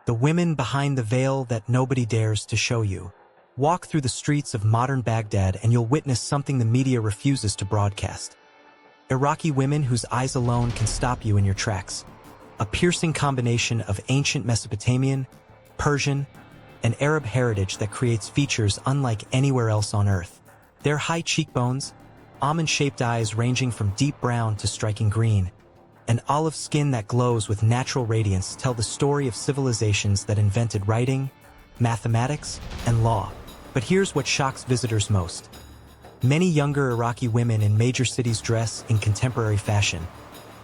the women behind the veil that nobody dares to show you. Walk through the streets of modern Baghdad and you'll witness something the media refuses to broadcast. Iraqi women whose eyes alone can stop you in your tracks. A piercing combination of ancient Mesopotamian, Persian, and Arab heritage that creates features unlike anywhere else on Earth. Their high cheekbones, almond-shaped eyes ranging from deep brown to striking green, and olive skin that glows with natural radiance tell the story of civilizations that invented writing, mathematics, and law. But here's what shocks visitors most. Many younger Iraqi women in major cities dress in contemporary fashion,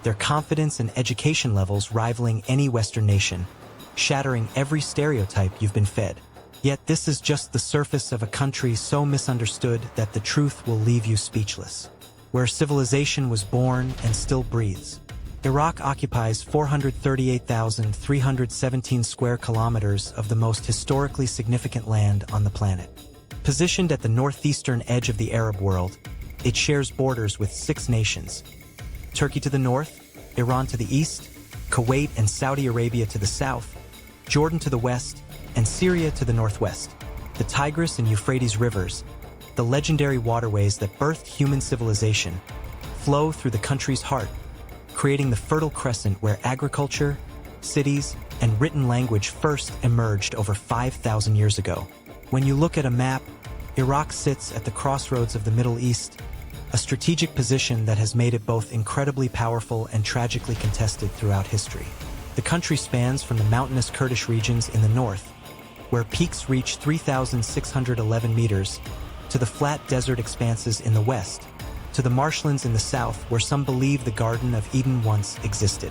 their confidence and education levels rivaling any Western nation, shattering every stereotype you've been fed. Yet this is just the surface of a country so misunderstood that the truth will leave you speechless. Where civilization was born and still breathes. Iraq occupies 438,317 square kilometers of the most historically significant land on the planet. Positioned at the northeastern edge of the Arab world, it shares borders with 6 nations: Turkey to the north, Iran to the east, Kuwait and Saudi Arabia to the south, Jordan to the west, and Syria to the northwest. The Tigris and Euphrates rivers, the legendary waterways that birthed human civilization, flow through the country's heart, creating the Fertile Crescent where agriculture, cities, and written language first emerged over 5,000 years ago. When you look at a map, Iraq sits at the crossroads of the Middle East, a strategic position that has made it both incredibly powerful and tragically contested throughout history. The country spans from the mountainous Kurdish regions in the north, where peaks reach 3,611 meters, to the flat desert expanses in the west, to the marshlands in the south where some believe the Garden of Eden once existed.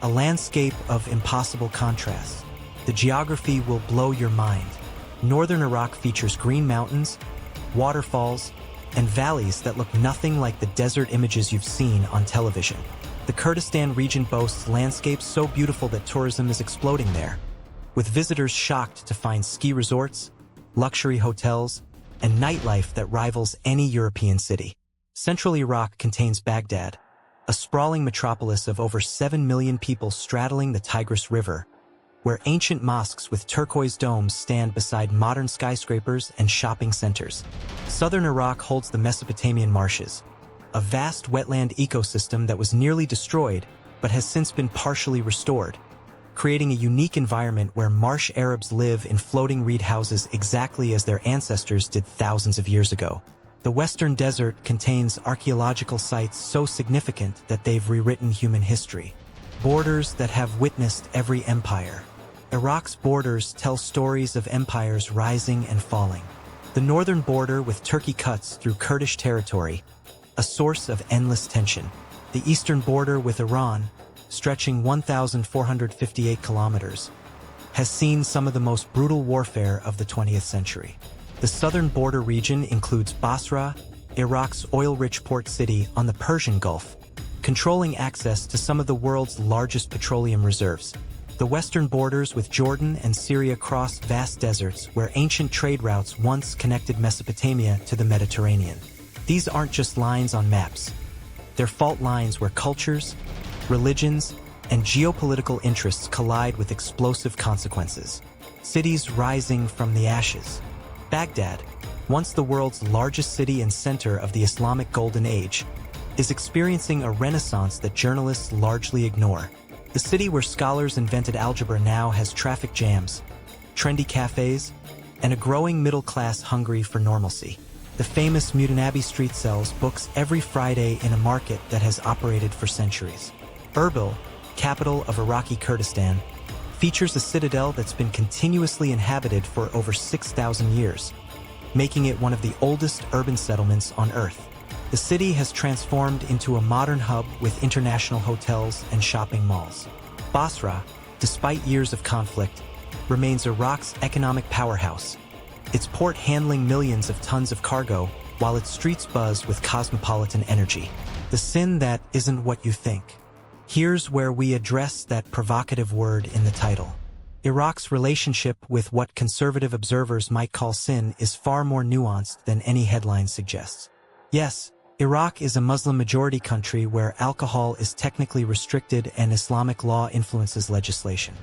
A landscape of impossible contrasts. The geography will blow your mind. Northern Iraq features green mountains, waterfalls, and valleys that look nothing like the desert images you've seen on television. The Kurdistan region boasts landscapes so beautiful that tourism is exploding there, with visitors shocked to find ski resorts, luxury hotels, and nightlife that rivals any European city. Central Iraq contains Baghdad, a sprawling metropolis of over 7 million people straddling the Tigris River, where ancient mosques with turquoise domes stand beside modern skyscrapers and shopping centers. Southern Iraq holds the Mesopotamian marshes, a vast wetland ecosystem that was nearly destroyed but has since been partially restored, creating a unique environment where marsh Arabs live in floating reed houses exactly as their ancestors did thousands of years ago. The Western Desert contains archaeological sites so significant that they've rewritten human history. Borders that have witnessed every empire. Iraq's borders tell stories of empires rising and falling. The northern border with Turkey cuts through Kurdish territory, a source of endless tension. The eastern border with Iran, stretching 1,458 kilometers, has seen some of the most brutal warfare of the 20th century. The southern border region includes Basra, Iraq's oil-rich port city on the Persian Gulf, controlling access to some of the world's largest petroleum reserves. The western borders with Jordan and Syria cross vast deserts where ancient trade routes once connected Mesopotamia to the Mediterranean. These aren't just lines on maps. They're fault lines where cultures, religions, and geopolitical interests collide with explosive consequences. Cities rising from the ashes. Baghdad, once the world's largest city and center of the Islamic Golden Age, is experiencing a renaissance that journalists largely ignore. The city where scholars invented algebra now has traffic jams, trendy cafes, and a growing middle class hungry for normalcy. The famous Mutanabbi street sells books every Friday in a market that has operated for centuries. Erbil, capital of Iraqi Kurdistan, features a citadel that's been continuously inhabited for over 6,000 years, making it one of the oldest urban settlements on Earth. The city has transformed into a modern hub with international hotels and shopping malls. Basra, despite years of conflict, remains Iraq's economic powerhouse, its port handling millions of tons of cargo while its streets buzz with cosmopolitan energy. The sin that isn't what you think. Here's where we address that provocative word in the title. Iraq's relationship with what conservative observers might call sin is far more nuanced than any headline suggests. Yes, Iraq is a Muslim-majority country where alcohol is technically restricted and Islamic law influences legislation.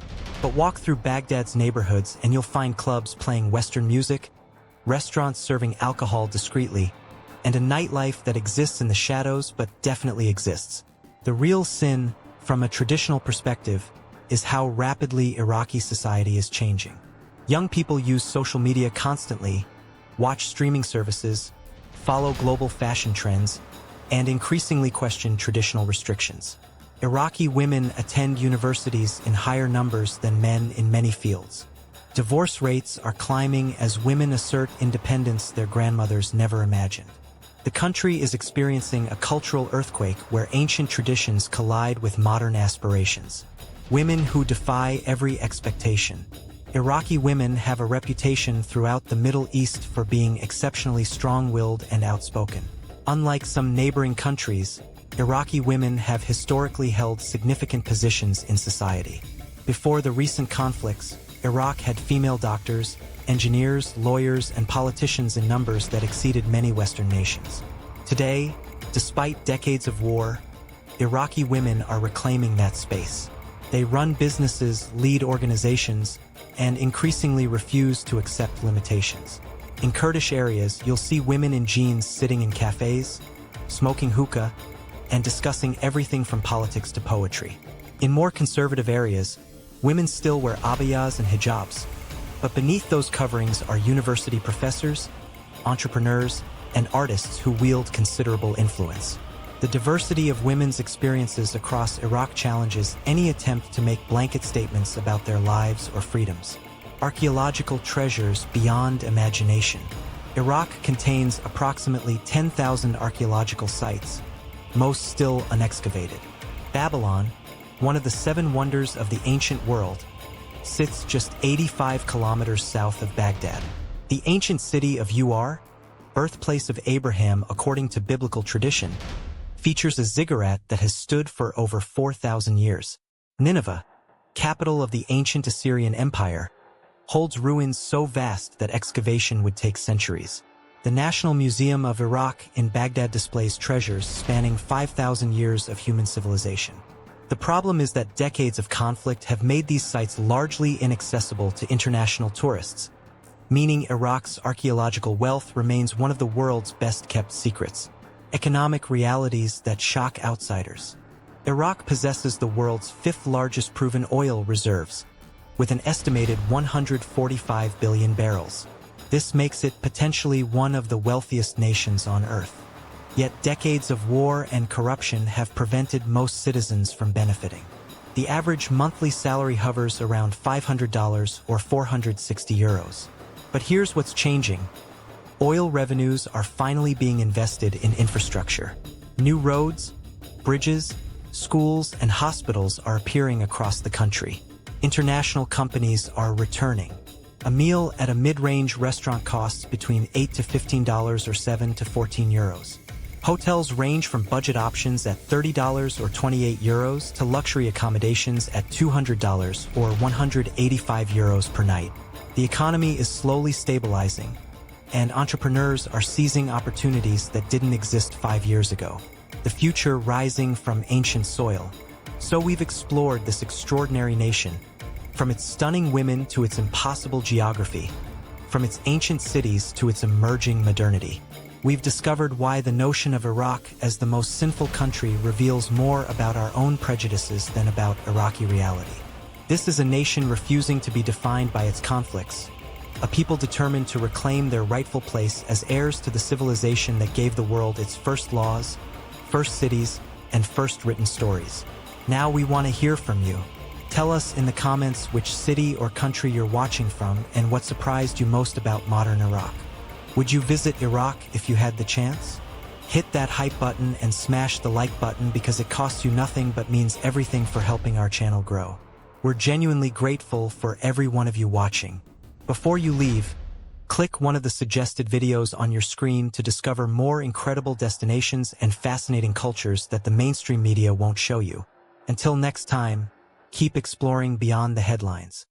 But walk through Baghdad's neighborhoods and you'll find clubs playing Western music, restaurants serving alcohol discreetly, and a nightlife that exists in the shadows but definitely exists. The real sin, from a traditional perspective, is how rapidly Iraqi society is changing. Young people use social media constantly, watch streaming services, follow global fashion trends, and increasingly question traditional restrictions. Iraqi women attend universities in higher numbers than men in many fields. Divorce rates are climbing as women assert independence their grandmothers never imagined. The country is experiencing a cultural earthquake where ancient traditions collide with modern aspirations. Women who defy every expectation. Iraqi women have a reputation throughout the Middle East for being exceptionally strong-willed and outspoken. Unlike some neighboring countries, Iraqi women have historically held significant positions in society. Before the recent conflicts, Iraq had female doctors, engineers, lawyers, and politicians in numbers that exceeded many Western nations. Today, despite decades of war, Iraqi women are reclaiming that space. They run businesses, lead organizations, and increasingly refuse to accept limitations. In Kurdish areas, you'll see women in jeans sitting in cafes, smoking hookah, and discussing everything from politics to poetry. In more conservative areas, women still wear abayas and hijabs, but beneath those coverings are university professors, entrepreneurs, and artists who wield considerable influence. The diversity of women's experiences across Iraq challenges any attempt to make blanket statements about their lives or freedoms. Archaeological treasures beyond imagination. Iraq contains approximately 10,000 archaeological sites, most still unexcavated. Babylon, one of the 7 wonders of the ancient world, sits just 85 kilometers south of Baghdad. The ancient city of Ur, birthplace of Abraham according to biblical tradition, features a ziggurat that has stood for over 4,000 years. Nineveh, capital of the ancient Assyrian Empire, holds ruins so vast that excavation would take centuries. The National Museum of Iraq in Baghdad displays treasures spanning 5,000 years of human civilization. The problem is that decades of conflict have made these sites largely inaccessible to international tourists, meaning Iraq's archaeological wealth remains one of the world's best-kept secrets. Economic realities that shock outsiders. Iraq possesses the world's 5th largest proven oil reserves, with an estimated 145 billion barrels. This makes it potentially one of the wealthiest nations on Earth. Yet decades of war and corruption have prevented most citizens from benefiting. The average monthly salary hovers around $500 or 460 euros. But here's what's changing. Oil revenues are finally being invested in infrastructure. New roads, bridges, schools, and hospitals are appearing across the country. International companies are returning. A meal at a mid-range restaurant costs between $8 to $15 or 7 to 14 euros. Hotels range from budget options at $30 or 28 euros to luxury accommodations at $200 or 185 euros per night. The economy is slowly stabilizing, and entrepreneurs are seizing opportunities that didn't exist 5 years ago. The future rising from ancient soil. So we've explored this extraordinary nation, from its stunning women to its impossible geography, from its ancient cities to its emerging modernity. We've discovered why the notion of Iraq as the most sinful country reveals more about our own prejudices than about Iraqi reality. This is a nation refusing to be defined by its conflicts, a people determined to reclaim their rightful place as heirs to the civilization that gave the world its first laws, first cities, and first written stories. Now we want to hear from you. Tell us in the comments which city or country you're watching from and what surprised you most about modern Iraq. Would you visit Iraq if you had the chance? Hit that hype button and smash the like button because it costs you nothing but means everything for helping our channel grow. We're genuinely grateful for every one of you watching. Before you leave, click one of the suggested videos on your screen to discover more incredible destinations and fascinating cultures that the mainstream media won't show you. Until next time, keep exploring beyond the headlines.